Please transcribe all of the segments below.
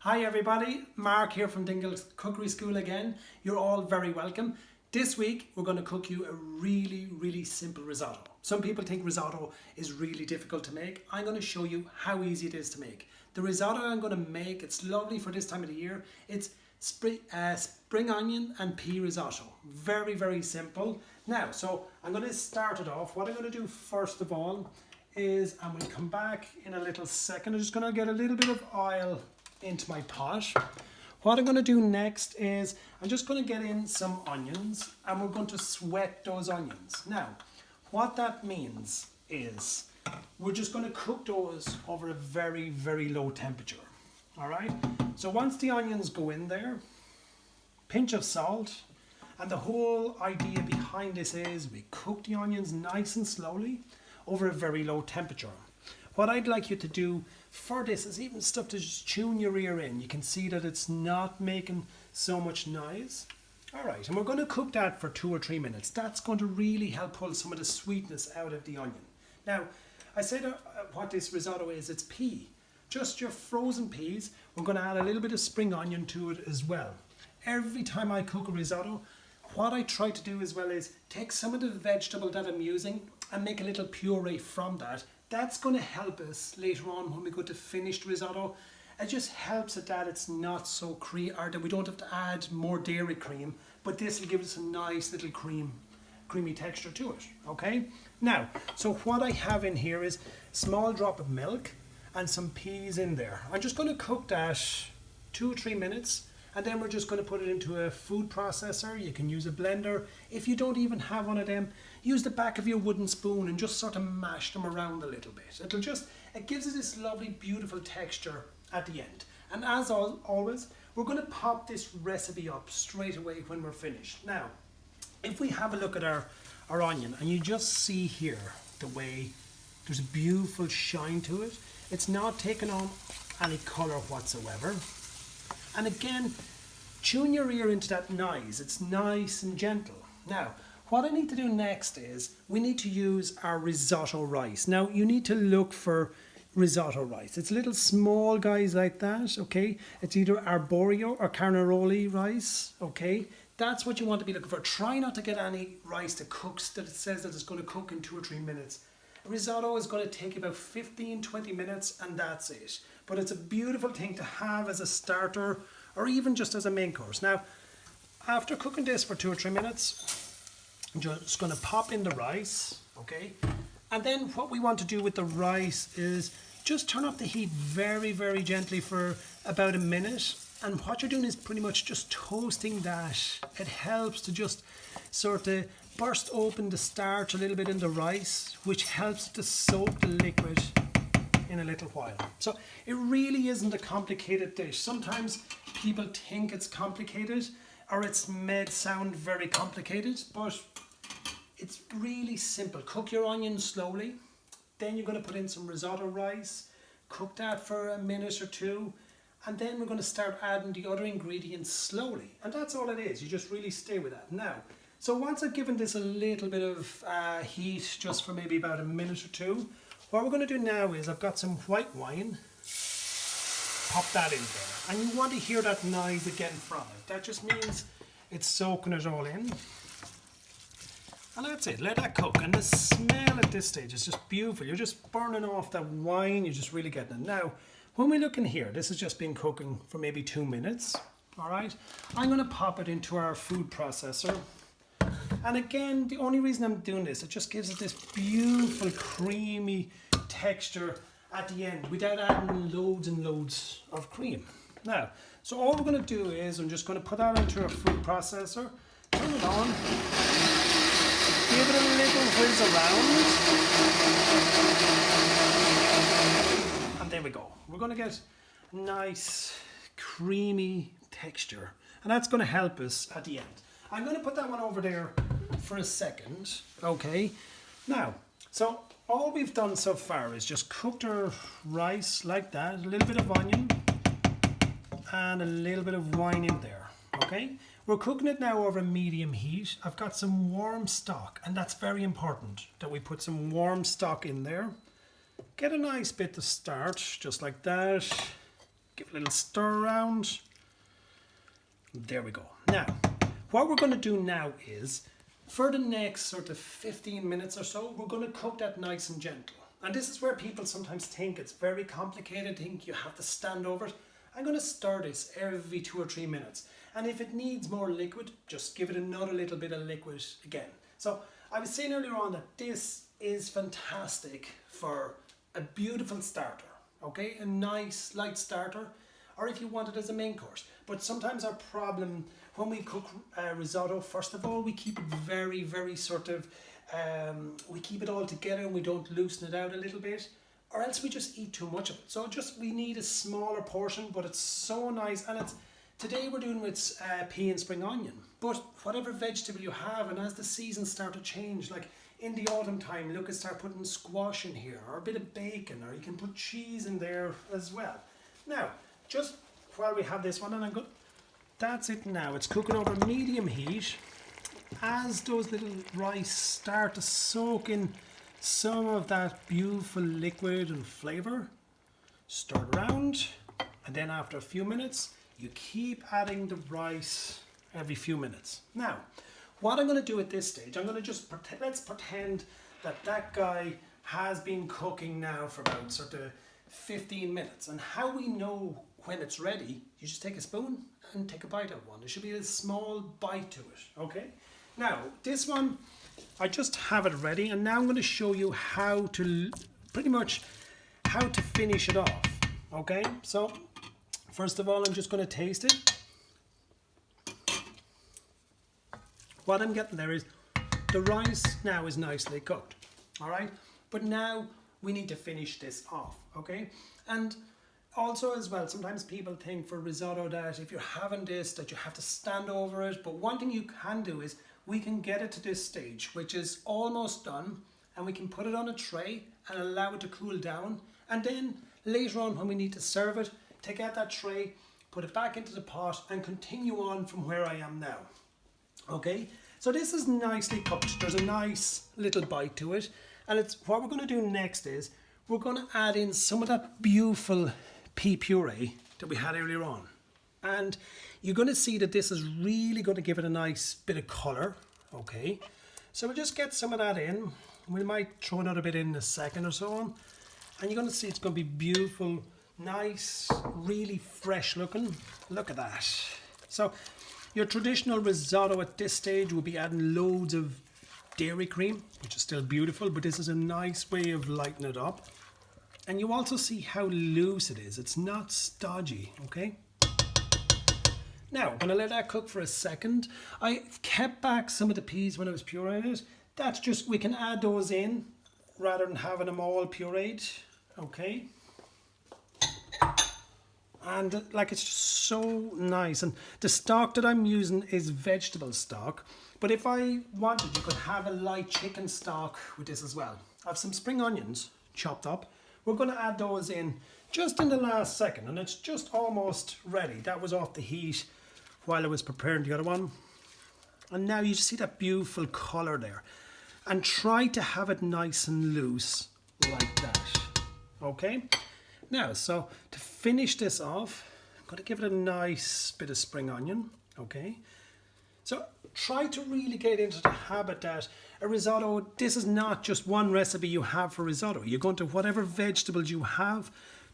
Hi everybody, Mark here from Dingle's Cookery School again. You're all very welcome. This week we're going to cook you a really simple risotto. Some people think risotto is really difficult to make. I'm going to show you how easy it is to make. The risotto I'm going to make, it's lovely for this time of the year. It's spring onion and pea risotto. Very simple. Now, so I'm going to start it off. What I'm going to do first of all is, and we'll come back in a little second, I'm just going to get a little bit of oil into my pot. What I'm going to do next is I'm just going to get in some onions and we're going to sweat those onions. Now, what that means is we're just going to cook those over a very low temperature. All right. So once the onions go in there, pinch of salt, and the whole idea behind this is we cook the onions nice and slowly over a very low temperature. What I'd like you to do for this is even stuff to just tune your ear in. You can see that it's not making so much noise. All right, and we're going to cook that for 2 or 3 minutes. That's going to really help pull some of the sweetness out of the onion. Now, I said what this risotto is, it's pea. Just your frozen peas. We're going to add a little bit of spring onion to it as well. Every time I cook a risotto, what I try to do as well is take some of the vegetable that I'm using and make a little puree from that. That's going to help us later on when we go to finished risotto. It just helps it that it's not so creamy, or that we don't have to add more dairy cream, but this will give us a nice little creamy texture to it. Okay. Now, so what I have in here is a small drop of milk and some peas in there. I'm just going to cook that 2 or 3 minutes, and then we're just going to put it into a food processor. You can use a blender. If you don't even have one of them, use the back of your wooden spoon and just sort of mash them around a little bit. It gives us this lovely, beautiful texture at the end. And as always, we're going to pop this recipe up straight away when we're finished. Now, if we have a look at our onion, and you just see here the way there's a beautiful shine to it. It's not taking on any colour whatsoever. And again, tune your ear into that noise. It's nice and gentle. Now, what I need to do next is we need to use our risotto rice. Now, you need to look for risotto rice. It's little small guys like that, okay? It's either arborio or carnaroli rice, okay? That's what you want to be looking for. Try not to get any rice that cooks, that it says that it's going to cook in 2 or 3 minutes. A risotto is going to take about 15-20 minutes and that's it. But it's a beautiful thing to have as a starter or even just as a main course. Now, after cooking this for 2 or 3 minutes, I'm just going to pop in the rice, okay? And then what we want to do with the rice is just turn up the heat very gently for about a minute. And what you're doing is pretty much just toasting that. It helps to just sort of burst open the starch a little bit in the rice, which helps to soak the liquid in a little while. So it really isn't a complicated dish. Sometimes people think it's complicated or it's made sound very complicated, but it's really simple. Cook your onions slowly, then you're going to put in some risotto rice, cook that for a minute or two, and then we're going to start adding the other ingredients slowly. And that's all it is. You just really stay with that. Now, so once I've given this a little bit of heat, just for maybe about a minute or two, what we're going to do now is I've got some white wine. Pop that in there. And you want to hear that noise again from it. That just means it's soaking it all in. And that's it. Let that cook. And the smell at this stage is just beautiful. You're just burning off that wine. You're just really getting it. Now, when we look in here, this has just been cooking for maybe 2 minutes. All right. I'm going to pop it into our food processor. And again, the only reason I'm doing this, it just gives it this beautiful creamy texture at the end without adding loads and loads of cream. Now, so all we're going to do is I'm just going to put that into our food processor, turn it on, give it a little whiz around, and there we go. We're going to get a nice creamy texture, and that's going to help us at the end. I'm going to put that one over there for a second, okay? Now, so all we've done so far is just cooked our rice like that, a little bit of onion and a little bit of wine in there, okay? We're cooking it now over medium heat. I've got some warm stock, and that's very important that we put some warm stock in there. Get a nice bit of starch, just like that. Give it a little stir around. There we go. Now, what we're going to do now is, for the next sort of 15 minutes or so, we're going to cook that nice and gentle. And this is where people sometimes think it's very complicated, think you have to stand over it. I'm going to stir this every 2 or 3 minutes. And if it needs more liquid, just give it another little bit of liquid again. So I was saying earlier on that this is fantastic for a beautiful starter, okay? A nice light starter, or if you want it as a main course. But sometimes our problem when we cook risotto, first of all, we keep it very, very sort of, we keep it all together and we don't loosen it out a little bit, or else we just eat too much of it. So we need a smaller portion, but it's so nice. And today we're doing with pea and spring onion, but whatever vegetable you have, and as the seasons start to change, like in the autumn time, look at start putting squash in here, or a bit of bacon, or you can put cheese in there as well. Now, just while we have this one, and I'm good. That's it now. It's cooking over medium heat. As those little rice start to soak in some of that beautiful liquid and flavour, stir it around, and then after a few minutes, you keep adding the rice every few minutes. Now, what I'm going to do at this stage, I'm going to just let's pretend that guy has been cooking now for about sort of 15 minutes. And how we know when it's ready, you just take a spoon and take a bite of one. There should be a small bite to it, okay? Now, this one, I just have it ready, and now I'm going to show you how to, pretty much, how to finish it off, okay? So, first of all, I'm just going to taste it. What I'm getting there is, the rice now is nicely cooked, all right? But now, we need to finish this off, okay? And also as well, sometimes people think for risotto that if you're having this, that you have to stand over it. But one thing you can do is, we can get it to this stage, which is almost done, and we can put it on a tray and allow it to cool down. And then later on when we need to serve it, take out that tray, put it back into the pot, and continue on from where I am now. Okay, so this is nicely cooked. There's a nice little bite to it. And what we're going to do next is, we're going to add in some of that beautiful pea puree that we had earlier on. And you're going to see that this is really going to give it a nice bit of colour, okay? So we'll just get some of that in. We might throw another bit in a second or so on. And you're going to see it's going to be beautiful, nice, really fresh looking. Look at that. So your traditional risotto at this stage will be adding loads of dairy cream, which is still beautiful, but this is a nice way of lightening it up. And you also see how loose it is. It's not stodgy, okay? Now, I'm going to let that cook for a second. I kept back some of the peas when I was pureeing it. That's just, we can add those in rather than having them all pureed, okay? And like, it's just so nice. And the stock that I'm using is vegetable stock. But if I wanted, you could have a light chicken stock with this as well. I have some spring onions chopped up. We're going to add those in just in the last second, and it's just almost ready. That was off the heat while I was preparing the other one. And now you see that beautiful colour there. And try to have it nice and loose like that. Okay? Now, so to finish this off, I'm going to give it a nice bit of spring onion. Okay? So try to really get into the habit that a risotto, this is not just one recipe you have for risotto. You're going to, whatever vegetables you have,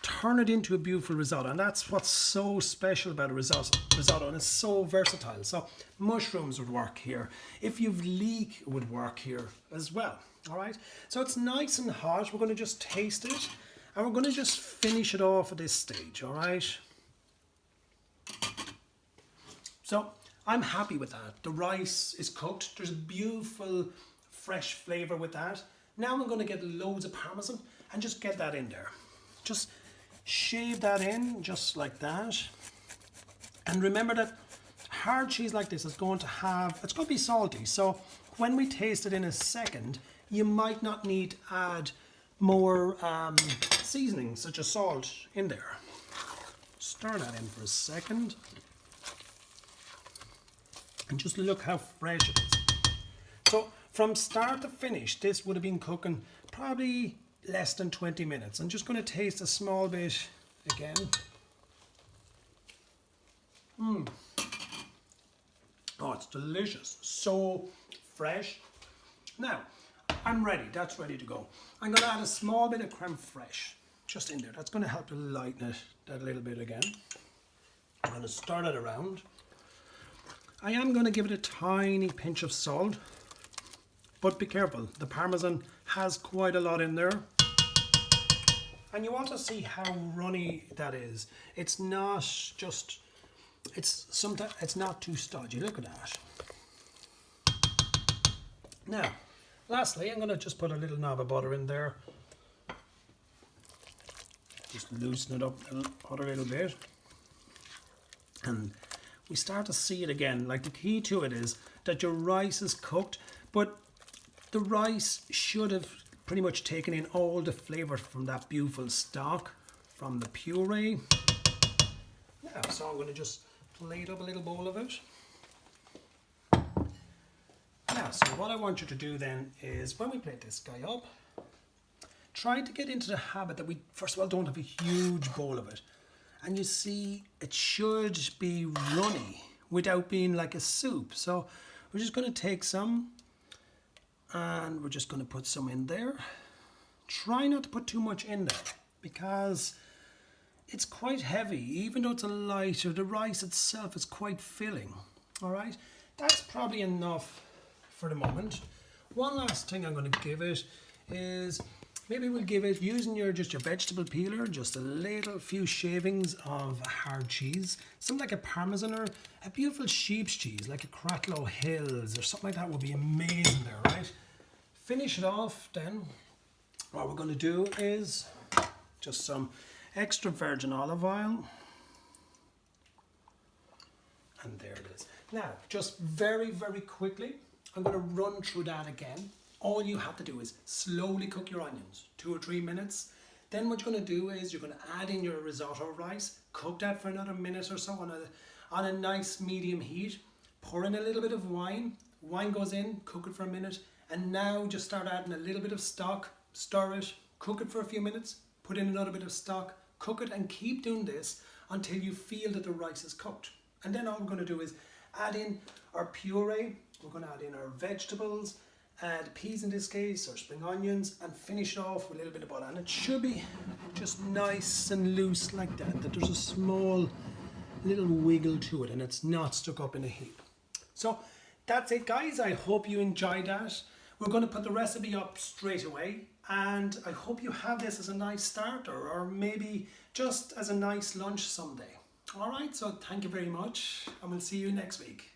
turn it into a beautiful risotto. And that's what's so special about a risotto, and it's so versatile. So mushrooms would work here. If you've leek, it would work here as well. All right. So it's nice and hot. We're going to just taste it, and we're going to just finish it off at this stage. All right. So I'm happy with that. The rice is cooked. There's a beautiful fresh flavour with that. Now I'm going to get loads of parmesan and just get that in there. Just shave that in just like that. And remember that hard cheese like this is going to have, it's going to be salty. So when we taste it in a second, you might not need to add more seasoning such as salt in there. Stir that in for a second. And just look how fresh it is. So from start to finish, this would have been cooking probably less than 20 minutes. I'm just going to taste a small bit again. delicious, so fresh. Now, I'm ready, that's ready to go. I'm gonna add a small bit of crème fraiche just in there. That's gonna help to lighten it that little bit again. I'm gonna stir it around. I am gonna give it a tiny pinch of salt, but be careful, the Parmesan has quite a lot in there. And you want to see how runny that is. It's not just, it's not too stodgy. Look at that. Now, lastly, I'm going to just put a little knob of butter in there. Just loosen it up a little bit. And we start to see it again. Like, the key to it is that your rice is cooked, but the rice should have pretty much taken in all the flavour from that beautiful stock, from the puree. Yeah, so I'm going to just plate up a little bowl of it. Yeah, so what I want you to do then is, when we plate this guy up, try to get into the habit that we, first of all, don't have a huge bowl of it. And you see, it should be runny without being like a soup. So we're just going to take some, and we're just going to put some in there. Try not to put too much in there because it's quite heavy. Even though it's a lighter, the rice itself is quite filling. All right, that's probably enough for the moment. One last thing I'm going to give it is, maybe we'll give it, using your vegetable peeler, just a little few shavings of hard cheese, something like a Parmesan or a beautiful sheep's cheese, like a Cratlow Hills or something like that would be amazing there, right? Finish it off then. What we're going to do is just some extra virgin olive oil. And there it is. Now, just very, very quickly, I'm going to run through that again. All you have to do is slowly cook your onions, 2 or 3 minutes. Then what you're going to do is you're going to add in your risotto rice, cook that for another minute or so on a nice medium heat. Pour in a little bit of wine. Wine goes in, cook it for a minute. And now just start adding a little bit of stock, stir it, cook it for a few minutes, put in another bit of stock, cook it, and keep doing this until you feel that the rice is cooked. And then all we're going to do is add in our puree. We're going to add in our vegetables, add peas in this case, or spring onions, and finish it off with a little bit of butter. And it should be just nice and loose like that, that there's a small little wiggle to it and it's not stuck up in a heap. So that's it, guys. I hope you enjoyed that. We're going to put the recipe up straight away, and I hope you have this as a nice starter, or maybe just as a nice lunch someday. All right, so thank you very much, and we'll see you next week.